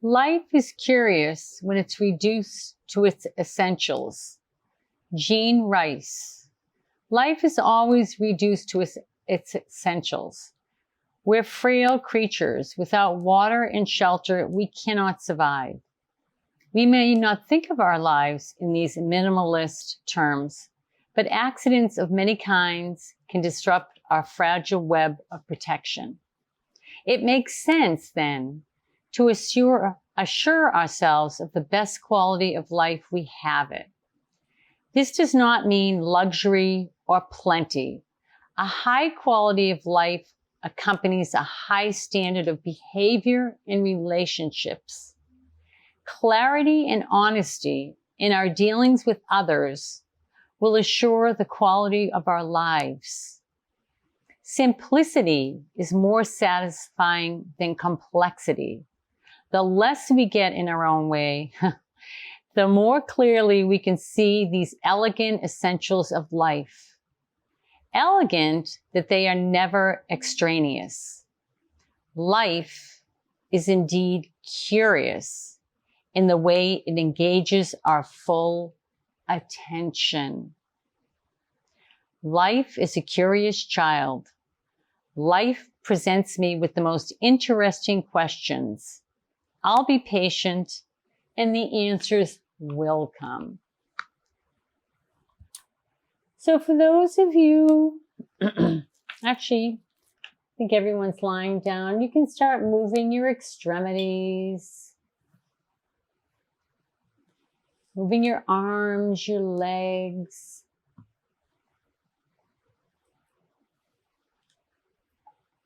Life is curious when it's reduced to its essentials. Jean Rice. Life is always reduced to its essentials. We're frail creatures. Without water and shelter, we cannot survive. We may not think of our lives in these minimalist terms, but accidents of many kinds can disrupt our fragile web of protection. It makes sense, then, to assure ourselves of the best quality of life we have it. This does not mean luxury or plenty. A high quality of life accompanies a high standard of behavior and relationships. Clarity and honesty in our dealings with others will assure the quality of our lives. Simplicity is more satisfying than complexity. The less we get in our own way, the more clearly we can see these elegant essentials of life. Elegant that they are never extraneous. Life is indeed curious in the way it engages our full attention. Life is a curious child. Life presents me with the most interesting questions. I'll be patient, and the answers will come. So for those of you, actually, I think everyone's lying down, you can start moving your extremities, moving your arms, your legs.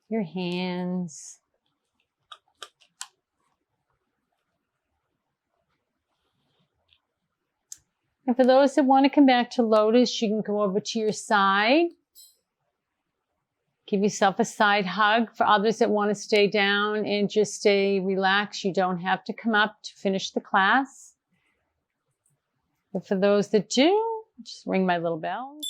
Your hands. And for those that want to come back to lotus, you can go over to your side. Give yourself a side hug. For others that want to stay down and just stay relaxed, you don't have to come up to finish the class. But for those that do, just ring my little bells.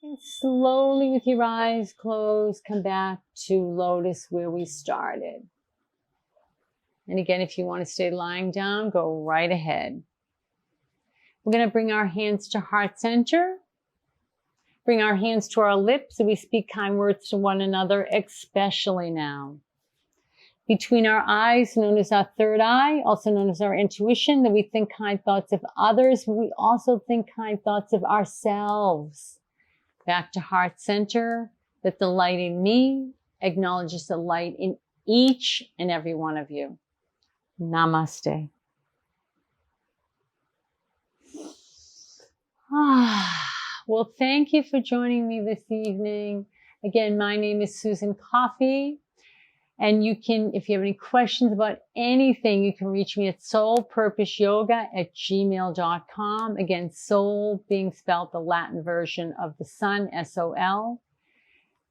And slowly, with your eyes closed, come back to lotus where we started. And again, if you want to stay lying down, go right ahead. We're going to bring our hands to heart center. Bring our hands to our lips so we speak kind words to one another, especially now. Between our eyes, known as our third eye, also known as our intuition, that we think kind thoughts of others, but we also think kind thoughts of ourselves. Back to heart center, that the light in me acknowledges the light in each and every one of you. Namaste. Well, thank you for joining me this evening. Again, my name is Susan Coffey. And you can, if you have any questions about anything, you can reach me at soulpurposeyoga@gmail.com. Again, soul being spelled the Latin version of the sun, S-O-L.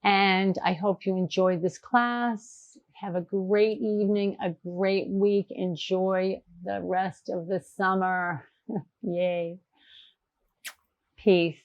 And I hope you enjoyed this class. Have a great evening, a great week. Enjoy the rest of the summer. Yay. Peace.